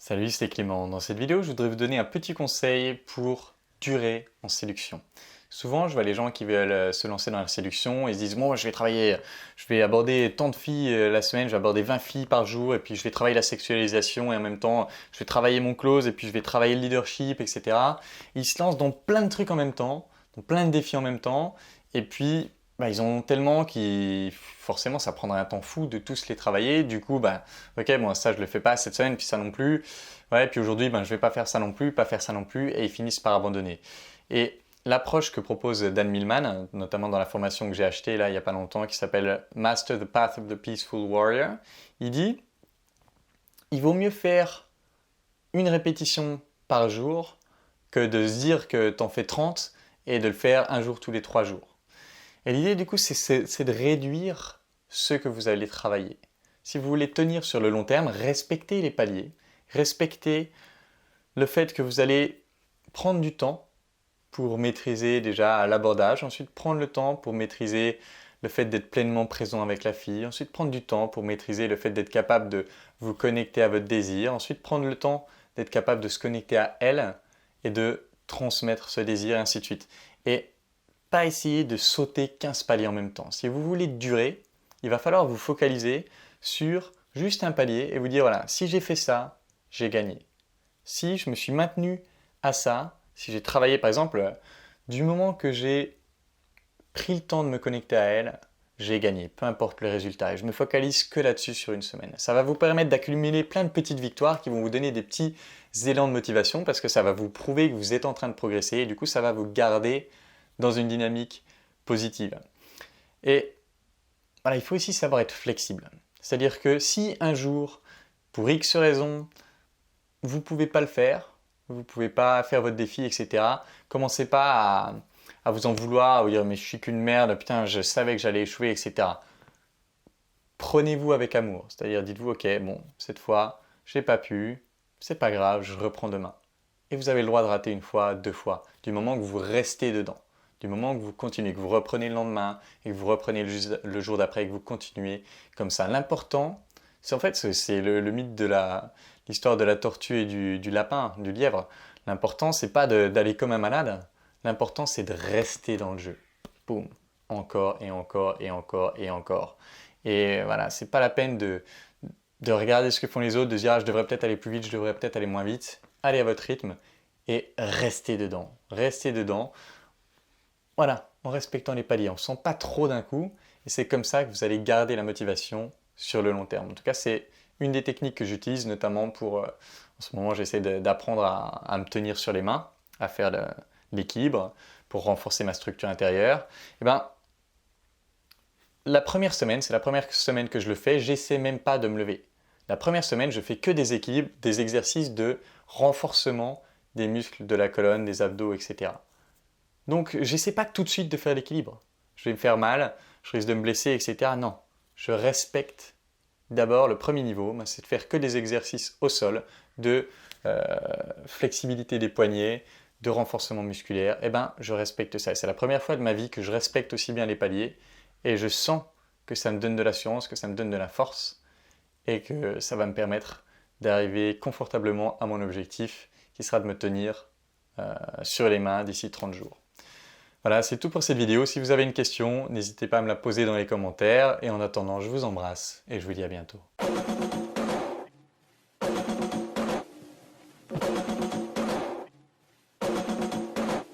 Salut, c'est Clément. Dans cette vidéo, je voudrais vous donner un petit conseil pour durer en séduction. Souvent, je vois les gens qui veulent se lancer dans la séduction et se disent bon, je vais travailler, je vais aborder tant de filles la semaine, je vais aborder 20 filles par jour et puis je vais travailler la sexualisation et en même temps, je vais travailler mon close et puis je vais travailler le leadership, etc. Ils se lancent dans plein de trucs en même temps, dans plein de défis en même temps et puis ils en ont tellement qui forcément ça prendrait un temps fou de tous les travailler. Du coup, ok, bon, ça je le fais pas cette semaine, puis ça non plus. Ouais, puis aujourd'hui, je vais pas faire ça non plus, pas faire ça non plus, et ils finissent par abandonner. Et l'approche que propose Dan Millman, notamment dans la formation que j'ai achetée là il y a pas longtemps, qui s'appelle Master the Path of the Peaceful Warrior, il dit il vaut mieux faire une répétition par jour que de se dire que t'en fais 30 et de le faire un jour tous les 3 jours. Et l'idée du coup, c'est de réduire ce que vous allez travailler. Si vous voulez tenir sur le long terme, respectez les paliers, respectez le fait que vous allez prendre du temps pour maîtriser déjà l'abordage, ensuite prendre le temps pour maîtriser le fait d'être pleinement présent avec la fille, ensuite prendre du temps pour maîtriser le fait d'être capable de vous connecter à votre désir, ensuite prendre le temps d'être capable de se connecter à elle et de transmettre ce désir et ainsi de suite. Et pas essayer de sauter 15 paliers en même temps. Si vous voulez durer, il va falloir vous focaliser sur juste un palier et vous dire voilà, si j'ai fait ça, j'ai gagné. Si je me suis maintenu à ça, si j'ai travaillé par exemple, du moment que j'ai pris le temps de me connecter à elle, j'ai gagné, peu importe le résultat. Et je me focalise que là-dessus sur une semaine. Ça va vous permettre d'accumuler plein de petites victoires qui vont vous donner des petits élans de motivation parce que ça va vous prouver que vous êtes en train de progresser et du coup ça va vous garder dans une dynamique positive. Et voilà, il faut aussi savoir être flexible. C'est-à-dire que si un jour, pour X raison, vous ne pouvez pas le faire, vous ne pouvez pas faire votre défi, etc., commencez pas à vous en vouloir, à vous dire mais je suis qu'une merde, putain, je savais que j'allais échouer, etc. Prenez-vous avec amour, c'est-à-dire dites-vous ok, bon, cette fois, je n'ai pas pu, c'est pas grave, je reprends demain. Et vous avez le droit de rater une fois, deux fois, du moment que vous restez dedans. Du moment que vous continuez, que vous reprenez le lendemain et que vous reprenez le jour d'après et que vous continuez comme ça. L'important, c'est en fait c'est le mythe de l'histoire de la tortue et du lapin, du lièvre. L'important, c'est pas d'aller comme un malade. L'important, c'est de rester dans le jeu. Boum, encore et encore et encore et encore. Et voilà, c'est pas la peine de regarder ce que font les autres, de se dire ah, je devrais peut-être aller plus vite, je devrais peut-être aller moins vite. Allez à votre rythme et restez dedans. Restez dedans. Voilà, en respectant les paliers, on ne sent pas trop d'un coup, et c'est comme ça que vous allez garder la motivation sur le long terme. En tout cas, c'est une des techniques que j'utilise, notamment pour, en ce moment, j'essaie d'apprendre à me tenir sur les mains, à faire l'équilibre, pour renforcer ma structure intérieure. Et la première semaine, c'est la première semaine que je le fais, j'essaie même pas de me lever. La première semaine, je fais que des équilibres, des exercices de renforcement des muscles de la colonne, des abdos, etc. Donc, j'essaie pas tout de suite de faire l'équilibre. Je vais me faire mal, je risque de me blesser, etc. Non, je respecte d'abord le premier niveau, c'est de faire que des exercices au sol, de flexibilité des poignets, de renforcement musculaire. Je respecte ça. Et c'est la première fois de ma vie que je respecte aussi bien les paliers et je sens que ça me donne de l'assurance, que ça me donne de la force et que ça va me permettre d'arriver confortablement à mon objectif qui sera de me tenir sur les mains d'ici 30 jours. Voilà, c'est tout pour cette vidéo. Si vous avez une question, n'hésitez pas à me la poser dans les commentaires. Et en attendant, je vous embrasse et je vous dis à bientôt.